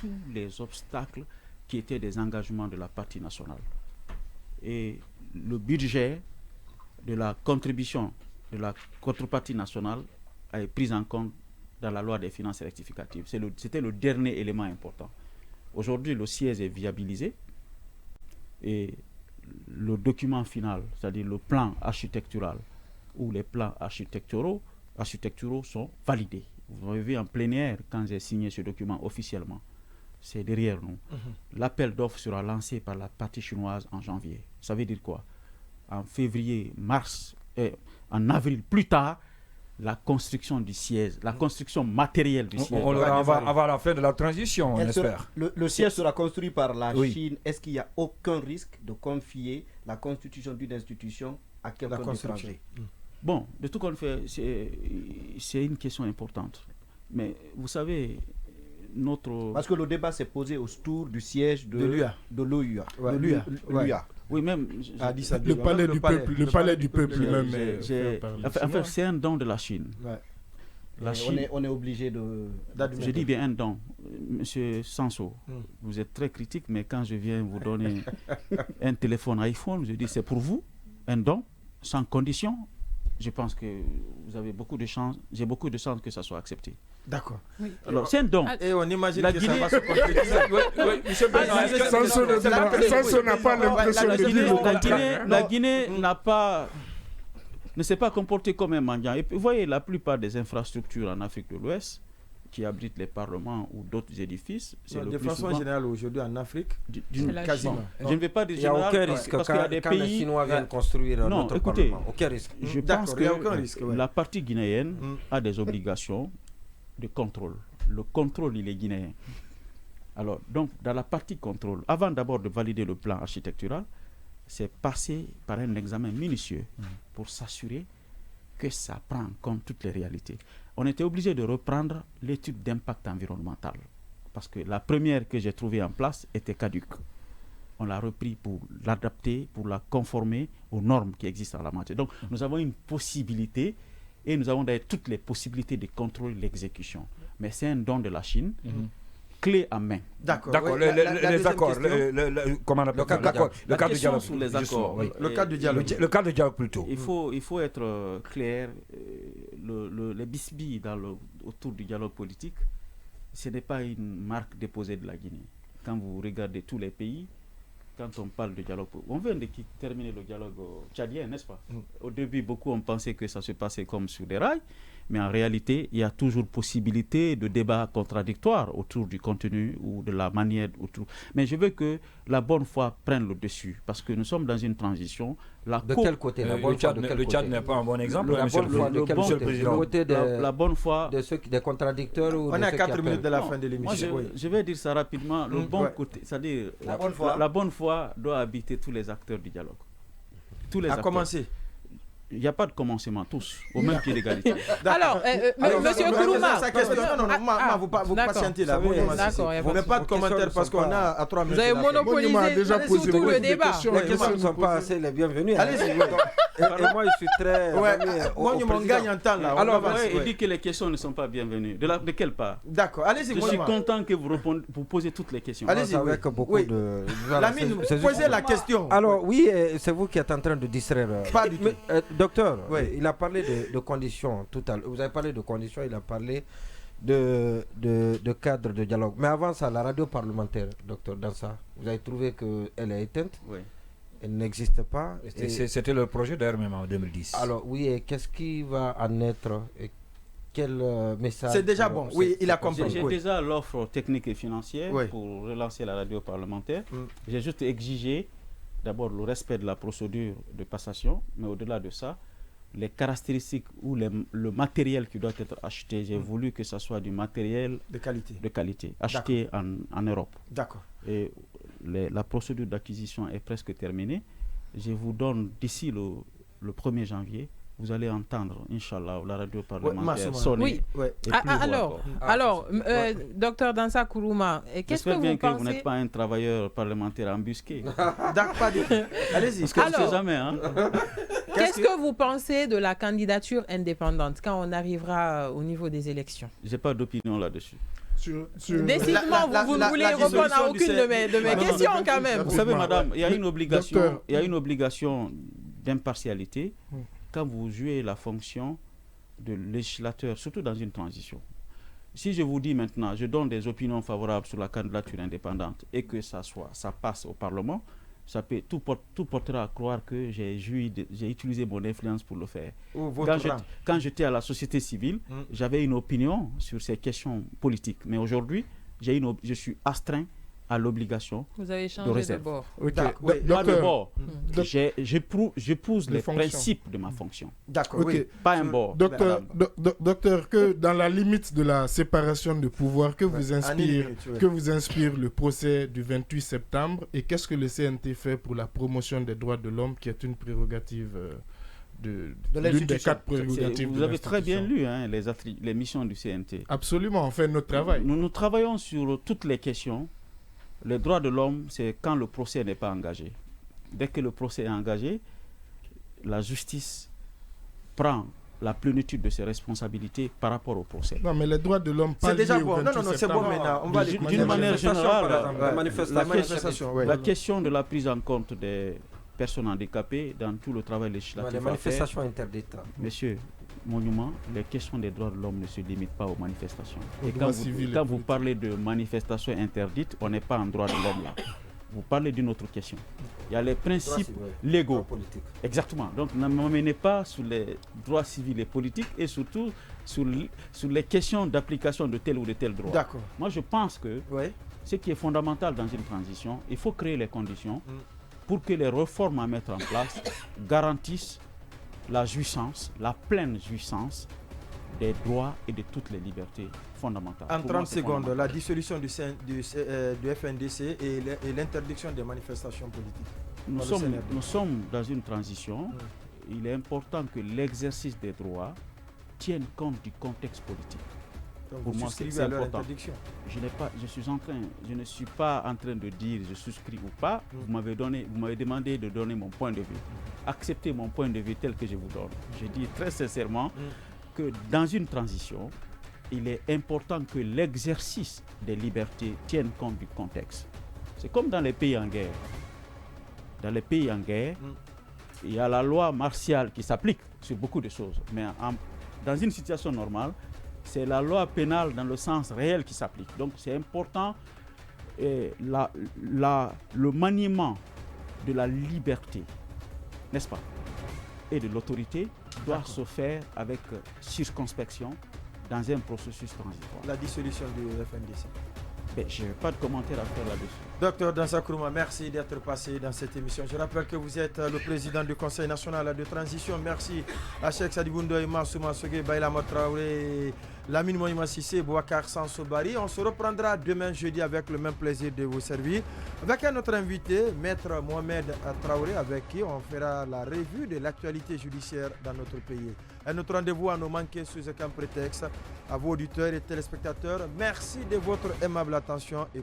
tous les obstacles qui étaient des engagements de la partie nationale. Et le budget de la contribution de la contrepartie nationale a été pris en compte dans la loi des finances rectificatives. C'était le dernier élément important. Aujourd'hui, le siège est viabilisé et le document final, c'est-à-dire le plan architectural ou les plans architecturaux sont validés. Vous avez vu en plénière quand j'ai signé ce document officiellement. C'est derrière nous. L'appel d'offres sera lancé par la partie chinoise en janvier. Ça veut dire quoi? En février, mars, en avril, plus tard, la construction du siège, la construction matérielle du siège. On va à la fin de la transition, on espère. Le siège sera construit par la Chine. Est-ce qu'il n'y a aucun risque de confier la constitution d'une institution à quelqu'un d'étranger? Bon, de tout qu'on fait, c'est une question importante. Mais vous savez, Parce que le débat s'est posé autour du siège de l'UA. De l'OUA. Ouais, l'UA. Oui, même. Le palais du peuple même. Enfin, c'est un don de la Chine. Ouais. La Chine, on est obligé de. Je dis bien un don. Monsieur Sanso, vous êtes très critique, mais quand je viens vous donner un téléphone iPhone, je dis c'est pour vous, un don, sans condition. Je pense que vous avez beaucoup de chance, j'ai beaucoup de chance que ça soit accepté. D'accord. Oui. Alors, c'est un don. Et on imagine la que Guinée... ça va se concrétiser. Sanso n'a pas l'impression de dire la Guinée ne s'est pas comportée comme un mendiant. Et puis, vous voyez, la plupart des infrastructures en Afrique de l'Ouest qui abritent les parlements ou d'autres édifices, c'est de façon générale aujourd'hui en Afrique, quasiment. Je ne vais pas dire général, il n'y a aucun risque parce qu'il y a des quand pays... les Chinois viennent construire notre parlement. Aucun risque. Je pense que la partie guinéenne a des obligations de contrôle. Le contrôle, il est guinéen. Alors, donc, dans la partie contrôle, avant d'abord de valider le plan architectural, c'est passé par un examen minutieux pour s'assurer que ça prend en compte toutes les réalités. On était obligé de reprendre l'étude d'impact environnemental parce que la première que j'ai trouvée en place était caduque. On l'a repris pour l'adapter, pour la conformer aux normes qui existent en la matière. Donc, nous avons une possibilité et nous avons d'ailleurs toutes les possibilités de contrôler l'exécution. Mais c'est un don de la Chine. Clé en main. D'accord. Les accords. Comment on appelle ça? Le cadre de dialogue. Sur les accords. Le cadre de dialogue. Le cadre de dialogue plutôt. Il faut être clair. Les bisbilles autour du dialogue politique, ce n'est pas une marque déposée de la Guinée. Quand vous regardez tous les pays, quand on parle de dialogue, on vient de terminer le dialogue tchadien, n'est-ce pas? Au début, beaucoup ont pensé que ça se passait comme sur des rails. Mais en réalité, il y a toujours possibilité de débats contradictoires autour du contenu ou de la manière. Mais je veux que la bonne foi prenne le dessus, parce que nous sommes dans une transition. De quel côté? Le Tchad n'est pas un bon exemple, monsieur le Président. La bonne foi des contradicteurs ou on est à 4 minutes de la fin de l'émission. Je vais dire ça rapidement. Le bon côté, c'est-à-dire la bonne foi doit habiter tous les acteurs du dialogue. Tous les acteurs. Commencer. Il n'y a pas de commencement, tous, au même pied d'égalité. Alors, monsieur Kourouma. Vous patientez là. Vous n'avez pas de commentaire parce qu'on a à 3 minutes. Vous avez monopolisé surtout le débat. Les questions ne sont pas assez les bienvenues. Allez-y. Et moi, je suis très... Moi, on gagne en temps là. Alors, il dit que les questions ne sont pas bienvenues. De quelle part? D'accord, allez-y. Je suis content que vous posez toutes les questions. Allez-y. Avec beaucoup de... Lamine, posez la question. Alors, oui, c'est vous qui êtes en train de distraire. Pas du tout. Docteur, il a parlé de conditions tout à l'heure. Vous avez parlé de conditions, il a parlé de cadre de dialogue. Mais avant ça, la radio parlementaire, docteur Dansa, vous avez trouvé qu'elle est éteinte? Oui. Elle n'existe pas. C'était le projet d'ailleurs même en 2010. Alors oui, et qu'est-ce qui va en être et quel message? C'est déjà bon, oui, il a compris. J'ai déjà l'offre technique et financière pour relancer la radio parlementaire. J'ai juste exigé d'abord le respect de la procédure de passation, mais au-delà de ça, les caractéristiques ou le matériel qui doit être acheté, j'ai voulu que ce soit du matériel de qualité acheté en Europe. D'accord. Et la procédure d'acquisition est presque terminée. Je vous donne d'ici le 1er janvier, vous allez entendre, Inch'Allah, la radio parlementaire sonner. Alors, docteur Dansa Kourouma, qu'est-ce que vous pensez? J'espère bien que vous n'êtes pas un travailleur parlementaire embusqué. Allez-y. Parce que je ne sais jamais. Qu'est-ce que vous pensez de la candidature indépendante quand on arrivera au niveau des élections? Je n'ai pas d'opinion là-dessus. Décidément, vous ne voulez répondre à aucune de mes questions quand même. Vous savez, madame, il y a une obligation d'impartialité quand vous jouez la fonction de législateur, surtout dans une transition. Si je vous dis maintenant, je donne des opinions favorables sur la candidature indépendante et que ça passe au Parlement, tout portera à croire que j'ai utilisé mon influence pour le faire. Quand j'étais à la société civile, j'avais une opinion sur ces questions politiques. Mais aujourd'hui, je suis astreint à l'obligation. Vous avez changé de bord. Pas de bord. J'épouse les principes de ma fonction. D'accord. Pas un bord. Docteur, que dans la limite de la séparation de pouvoir, que vous inspire le procès du 28 septembre et qu'est-ce que le CNT fait pour la promotion des droits de l'homme qui est une prérogative de l'une des 4 prérogatives. Vous avez très bien lu les missions du CNT. Absolument, on fait notre travail. Nous travaillons sur toutes les questions. Les droits de l'homme, c'est quand le procès n'est pas engagé. Dès que le procès est engagé, la justice prend la plénitude de ses responsabilités par rapport au procès. Non, mais les droits de l'homme, c'est déjà bon. Non, c'est bon maintenant. On va d'une manière générale, la question de la prise en compte des personnes handicapées dans tout le travail législatif. Les manifestations interdites. Monsieur, Monument, les questions des droits de l'homme ne se limitent pas aux manifestations. Et quand vous parlez de manifestations interdites, on n'est pas en droit de l'homme là. Vous parlez d'une autre question. Il y a les principes légaux. Exactement. Donc ne m'emmenez pas sur les droits civils et politiques et surtout sur les questions d'application de tel ou de tel droit. D'accord. Moi je pense que ce qui est fondamental dans une transition, il faut créer les conditions pour que les réformes à mettre en place garantissent la jouissance, la pleine jouissance des droits et de toutes les libertés fondamentales. En 30 secondes, la dissolution du FNDC et l'interdiction des manifestations politiques. Nous sommes dans une transition. Il est important que l'exercice des droits tienne compte du contexte politique. Donc pour moi, c'est important. Je ne suis pas en train de dire je souscris ou pas. Vous m'avez demandé de donner mon point de vue. Acceptez mon point de vue tel que je vous donne. Je dis très sincèrement que dans une transition, il est important que l'exercice des libertés tienne compte du contexte. C'est comme dans les pays en guerre. Dans les pays en guerre, il y a la loi martiale qui s'applique sur beaucoup de choses. Mais dans une situation normale, c'est la loi pénale dans le sens réel qui s'applique. Donc c'est important, le maniement de la liberté, n'est-ce pas, et de l'autorité doit se faire avec circonspection dans un processus transitoire. La dissolution du FNDC. Je n'ai pas de commentaire à faire là-dessus. Docteur Dansa Kourouma, merci d'être passé dans cette émission. Je rappelle que vous êtes le président du Conseil national de transition. Merci à Cheikh Sadibou Ndoye, Massouma Sogé, Baïla Traoré, Lamine Moïma Sissé, Bouakar Sansobari. On se reprendra demain jeudi avec le même plaisir de vous servir. Avec un autre invité, Maître Mohamed Traoré, avec qui on fera la revue de l'actualité judiciaire dans notre pays. Un autre rendez-vous à nos manquer sous aucun prétexte. À vos auditeurs et téléspectateurs, merci de votre aimable attention. Et